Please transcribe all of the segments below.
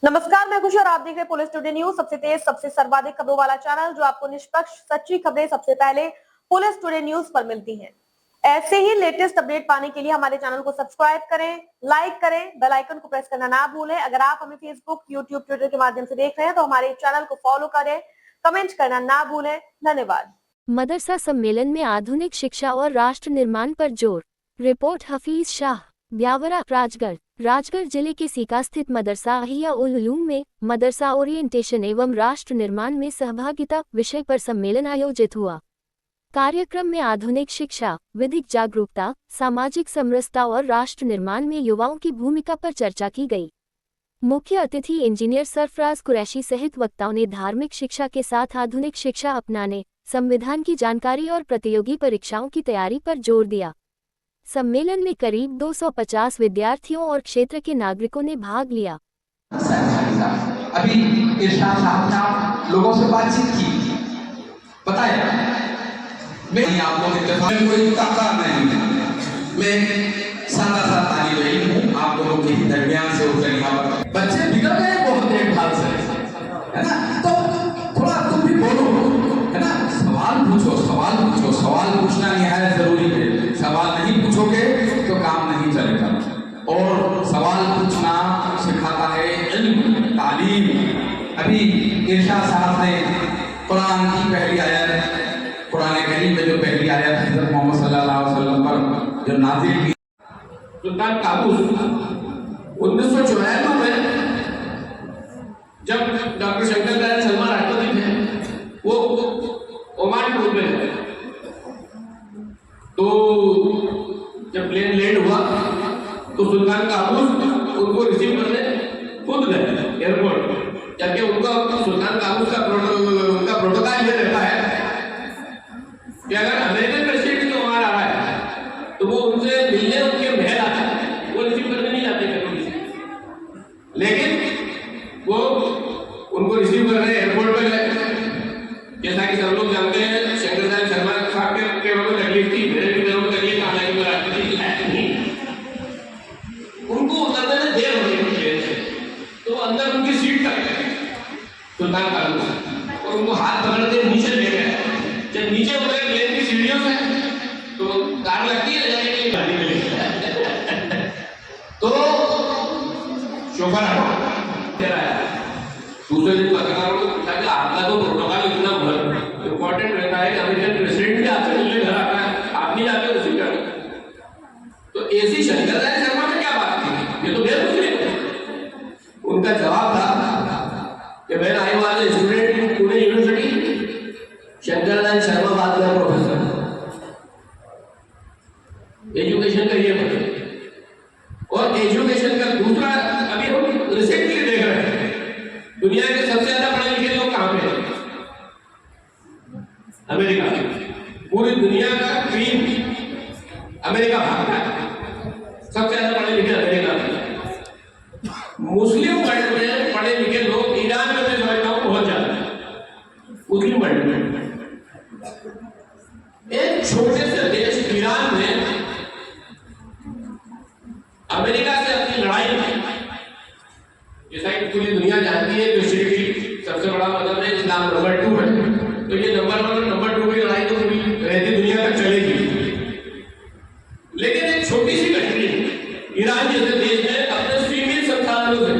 नमस्कार, मैं खुशी और आप देख रहे हैं पुलिस टुडे न्यूज, सबसे तेज सबसे सर्वाधिक खबरों वाला चैनल जो आपको निष्पक्ष सच्ची खबरें सबसे पहले पुलिस टुडे न्यूज पर मिलती हैं। ऐसे ही लेटेस्ट अपडेट पाने के लिए हमारे चैनल को सब्सक्राइब करें, लाइक करें, बेल आइकन को प्रेस करना ना भूलें। अगर आप हमें फेसबुक, यूट्यूब, ट्विटर के माध्यम से देख रहे हैं तो हमारे चैनल को फॉलो करें, कमेंट करना ना भूलें। धन्यवाद। मदरसा सम्मेलन में आधुनिक शिक्षा और राष्ट्र निर्माण पर जोर। रिपोर्ट हफीज शाह, ब्यावरा, राजगढ़ जिले के सीका स्थित मदरसा अहिया उल उलूम में मदरसा ओरिएंटेशन एवं राष्ट्र निर्माण में सहभागिता विषय पर सम्मेलन आयोजित हुआ। कार्यक्रम में आधुनिक शिक्षा, विधिक जागरूकता, सामाजिक समरसता और राष्ट्र निर्माण में युवाओं की भूमिका पर चर्चा की गई। मुख्य अतिथि इंजीनियर सरफराज कुरैशी सहित वक्ताओं ने धार्मिक शिक्षा के साथ आधुनिक शिक्षा अपनाने, संविधान की जानकारी और प्रतियोगी परीक्षाओं की तैयारी पर जोर दिया। सम्मेलन में करीब 250 विद्यार्थियों और क्षेत्र के नागरिकों ने भाग लिया। अभी इरशाद साहब ने लोगों से बातचीत की, बताया मैं आप लोगों के कोई ताकत नहीं है, मैं सादा तालिब इल्म हूं, आप लोगों के दरमियान से उतर यहाँ पर बच्चे बिगड़ गए बहुत देखभाल से, है ना। तो थोड़ा तुम भी बोलो, है ना, सवाल पूछो, सवाल पूछना निहायत जरूरी है। सवाल नहीं पूछोगे तो काम नहीं चलेगा, और सवाल पूछना सिखाता है इल्म, तालीम। अभी इरशाद साहब ने कुरान की पहली आयत, कुरान करीम में जो पहली आयत हज़रत मोहम्मद सल्लल्लाहु अलैहि वसल्लम पर जो नाज़िल की, सुल्तान काबूस 1994 में जब डॉक्टर शंकर दयाल शर्मा राष्ट्रपति थे, वो ओमान टूर में, तो जब प्लेन लैंड हुआ तो सुल्तान काबूस उनको रिसीव करने खुद गए एयरपोर्ट, जबकि उनका सुल्तान काबूस का उनका प्रोटोकॉल ये रहता है कि अगर अमेरिकन प्रेसिडेंट तो वहां आ रहा है तो वो उनसे मिलने उनके महल आता है, वो रिसीव करने नहीं जाते कभी। लेकिन वो उनको रिसीव करने एयरपोर्ट पे गए। जैसा कि सब लोग जानते हैं, शंकर दयाल शर्मा साहब के पैरों में तकलीफ थी, मेरे भी पैरों में तकलीफ आने की राष्ट्रपति नहीं, उनको उतरने में देर हो गई प्लेन से, तो अंदर उनकी सीट तक गए सुल्तान काबूस, और उनको हाथ पकड़ के नीचे ले गए। जब नीचे उतरे प्लेन की सीढ़ियों से, तो कार लगती है जाने के लिए गाड़ी में ले तो शोफर दूसरे दिन पत्रकारों को पूछा कि आपका तो प्रोटोकॉल इतना इम्पोर्टेंट रहता है कि अमेरिकन प्रेसिडेंट भी आपसे मिलने घर आता है, आप नहीं जाते रिसीव करने, तो ऐसी शंकर दयाल शर्मा ने क्या बात की, ये तो बेमुश्किल है। उनका जवाब था कि when I was a student in Pune university, Shankar Dayal Sharma बात कर प्रोफेसर, एजुकेशन का ये मतलब। और एजुकेशन का दूसरा, अभी हम रिसेंटली देख रहे हैं दुनिया के सबसे ज्यादा पढ़े लिखे लोग कहां पे हैं? अमेरिका। पूरी दुनिया का क्रीम अमेरिका भागता है, सबसे ज्यादा पढ़े लिखे अमेरिका में। मुस्लिम वर्ल्ड में पढ़े लिखे लोग ईरान में मैं समझता हूं बहुत ज्यादा, मुस्लिम वर्ल्ड में। एक छोटे से देश ईरान में अमेरिका से अपनी लड़ाई में, जैसा कि पूरी दुनिया जानती है कि शिरक सबसे बड़ा मजहब है, इस्लाम नंबर 2 है, तो ये नंबर 1 और नंबर 2 की लड़ाई तो पूरी रहती दुनिया तक चलेगी। लेकिन एक छोटी सी कंट्री ईरान जैसे देश ने अपने सीमित संसाधनों से,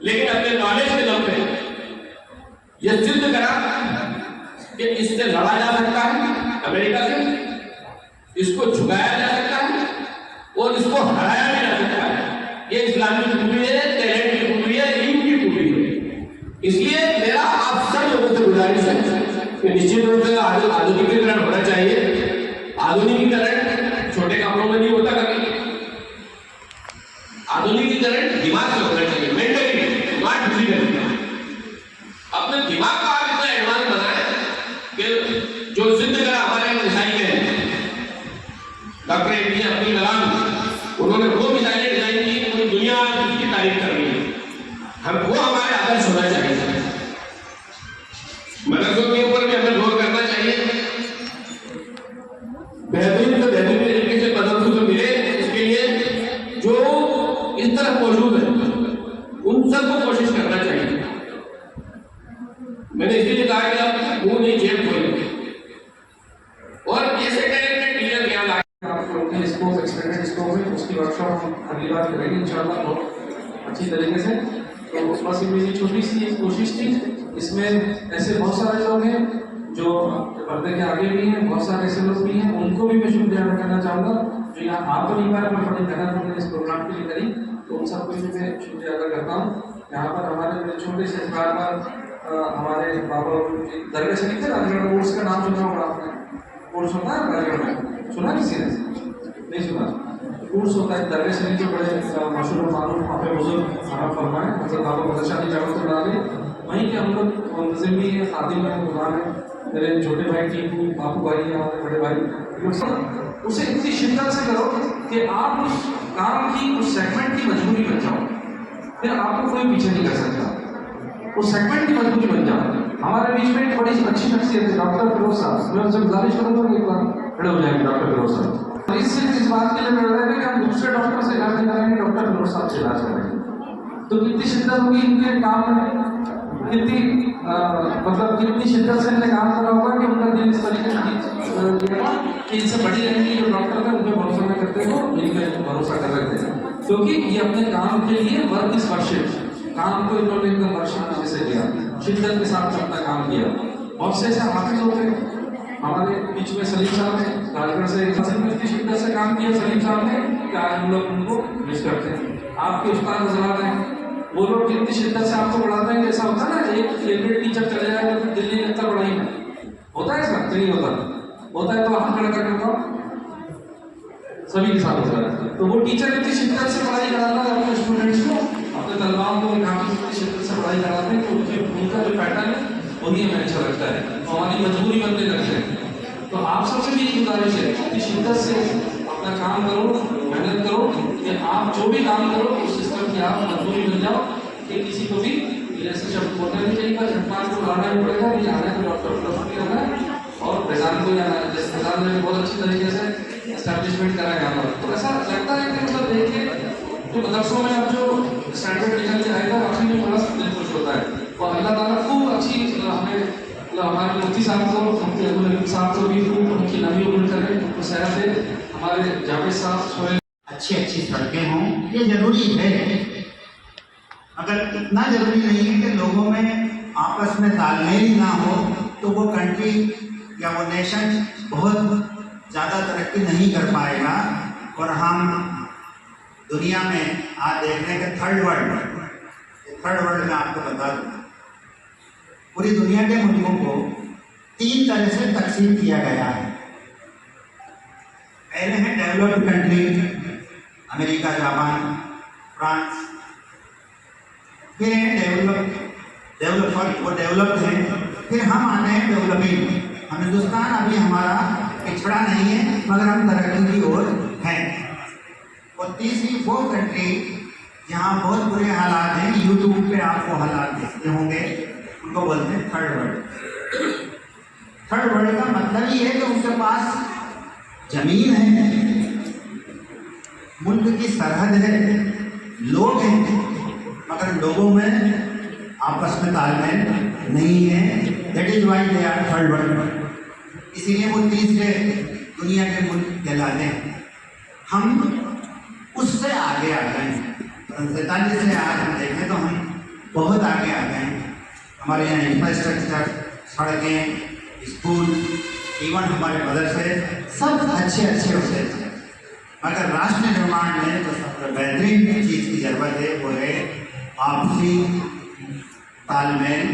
लेकिन अपने नॉलेज के दम पे यह सिद्ध करा कि इससे लड़ा जा सकता है अमेरिका से, इसको झुकाया जा सकता है और इसको हराया भी जा सकता है। ये इस्लामी खूबी है, टैलेंट की खूबी है, इल्म की खूबी है। इसलिए मेरा आप सब लोगों से गुजारिश है कि निश्चित रूप से आधुनिकीकरण होना चाहिए। आधुनिकीकरण छोटे कपड़ों में नहीं होता कभी, आधुनिकीकरण दिमाग से होना चाहिए, मेंटली, नॉट फिजिकली। अपने दिमाग को आप इतना एडवांस बनाए कि जो सिद्ध करा हमारे मिसाइलें डॉक्टर APJ अब्दुल कलाम, उन्होंने वो मिसाइलें डिजाइन की, पूरी दुनिया उसकी तारीफ कर रही है। हम वो हमारे आदर्श होना चाहिए। मदरसों के ऊपर भी हमें गौर करना चाहिए। बेहतरीन से बेहतरीन एजुकेशन मदरसों से मिले, इसके लिए जो इस तरफ मौजूद है उन सबको सबको कोशिश करना चाहिए। मैंने इसलिए कहा कि आप मुंह नहीं जेब खोलेंगे और कैसे करेंगे क्लियर ज्ञान आए। आप लोग के स्कोप एक्सपेरिमेंट स्कोप है, उसकी वर्कशॉप हम अगली बार करेंगे इंशाल्लाह बहुत अच्छी तरीके से। तो बस मेरी छोटी सी कोशिश थी। इसमें ऐसे बहुत सारे लोग हैं जो पर्दे के आगे भी हैं, बहुत सारे ऐसे लोग भी हैं, उनको भी मैं शुक्रिया अदा करना चाहूँगा जो यहाँ आ तो नहीं पाए, मैं बड़ी मेहनत मैंने इस प्रोग्राम के लिए करी, तो उन सबको भी मैं शुक्रिया अदा करता हूँ। यहाँ पर हमारे मेरे छोटे से बार बार हमारे बाबा दरगाह शरीफ है राजगढ़ कोर्स का नाम सुना होगा आपने? कोर्स होता है राजगढ़ में, सुना किसी ने? नहीं सुना? कोर्स होता है दरगाह शरीफ के बड़े मशहूर मालूम वहाँ पे बुजुर्ग खाना फरमाए मतलब बाबा बदशाही जावत बना ले, वहीं के हम लोग मुंतजिम भी हैं, खादिम हैं, गुलाम हैं, मेरे छोटे भाई टीपू बापू भाई हैं, हमारे बड़े भाई, उसे इतनी शिद्दत से करो कि आप उस काम की उस सेगमेंट की मजबूरी बन जाओ, फिर आपको कोई पीछे नहीं कर सकता, उस सेगमेंट की मजबूरी बन जाओ। हमारे बीच में एक बड़ी अच्छी शख्सियत है डॉक्टर फिरोज साहब, मैं उनसे गुजारिश करूँगा कि एक बार खड़े हो जाएंगे डॉक्टर फिरोज साहब। इस बात के लिए लड़ रहे थे कि हम दूसरे डॉक्टर से इलाज नहीं कराएंगे, डॉक्टर फिरोज साहब से इलाज कराएंगे। तो कितनी शिद्दत होगी इनके काम में, कितनी मतलब कितनी शिद्दत से इन्हें काम करा होगा कि उनका दिल इस तरीके से कि इनसे बड़ी रहेंगी जो डॉक्टर थे, उन पर भरोसा नहीं करते हो, इन पर भरोसा कर रहे थे, क्योंकि ये अपने काम के लिए वर्क इस वर्षित काम को इन्होंने एकदम वर्षित से किया, शिद्दत के साथ अपना काम किया। बहुत से ऐसे हाफिज होते हमारे बीच में सलीम साहब ने राजगढ़ से इतनी शिद्दत से काम किया सलीम साहब ने कि आज हम लोग उनको मिस करते हैं। आपके उस्ताद हजरात हैं, वो लोग कितनी शिद्दत से आपको पढ़ाते हैं, ऐसा होता है ना एक फेवरेट टीचर चले जाएगा तो दिल नहीं लगता पढ़ाई में, होता है ऐसा? नहीं होता है तो हाथ खड़ा करके बताओ, सभी के साथ होता है। तो वो टीचर इतनी शिद्दत से पढ़ाई कराता है अपने स्टूडेंट्स को, अपने तलबाओं को काफी शिद्दत से पढ़ाई कराते हैं, तो उनका जो पैटर्न है वही हमें अच्छा लगता है, तो हमारी मजबूरी बनने लगते हैं। तो आप सबसे भी गुजारिश है कि शिद्दत से अपना काम करो, मेहनत करो, कि आप जो भी काम करो उस सिस्टम की आप मजबूरी बन जाओ कि किसी को भी ऐसे शब्द बोलना नहीं चाहिए, झटपान को लाना ही पड़ेगा, नहीं आना है तो डॉक्टर नहीं आना है और फैजान को जाना है। जैसे फैजान ने बहुत अच्छी तरीके से एस्टैब्लिशमेंट करा यहाँ पर, तो ऐसा लगता है कि मतलब देखिए जो मदरसों में अब जो स्टैंडर्ड निकल के आएगा काफ़ी में बड़ा दिल खुश होता है। और अल्लाह ताला खूब अच्छी हमें हमारे मुफ्ती साहब को, मुफ्ती अब्दुल साहब को भी खूब उनकी लंबी उम्र करें, उनको सेहत दे, हमारे जावेद साहब सोहेल अच्छी सड़कें हों, ये जरूरी है, मगर इतना जरूरी नहीं है कि लोगों में आपस में तालमेल ना हो तो वो कंट्री या वो नेशन बहुत ज़्यादा तरक्की नहीं कर पाएगा। और हम दुनिया में आज देख रहे हैं कि थर्ड वर्ल्ड में आपको बता दूँ, पूरी दुनिया के मुल्कों को 3 तरह से तकसीम किया गया है। पहले हैं developed country, America, Japan, France, फिर है वो डेवलप्ड है, फिर हम आते हैं डेवलपिंग। हम हिंदुस्तान अभी हमारा पिछड़ा नहीं है मगर हम तरक्की की ओर हैं। और तीसरी वो कंट्री जहाँ बहुत बुरे हालात हैं, यूट्यूब पे आपको हालात देखते होंगे, उनको बोलते हैं थर्ड वर्ल्ड। थर्ड वर्ल्ड का मतलब ये है कि उनके पास जमीन है, मुल्क की सरहद है, लोग हैं, मगर लोगों में आपस में तालमेल नहीं है। That is why they are third world. इसीलिए वो तीसरे दुनिया के मुल्क कहलाते हैं। हम उससे आगे आ गए हैं। 47 से आज हम देखें तो हम बहुत आगे आ गए हैं। हमारे यहाँ इंफ्रास्ट्रक्चर, सड़कें, स्कूल, इवन हमारे मदरसे सब अच्छे होते हैं। मगर राष्ट्र निर्माण में जो सबसे बेहतरीन चीज़ की ज़रूरत है वो है आपसी तालमेल,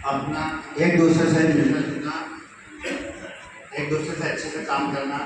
अपना एक दूसरे से मिलना जुलना, एक दूसरे से अच्छे से काम करना।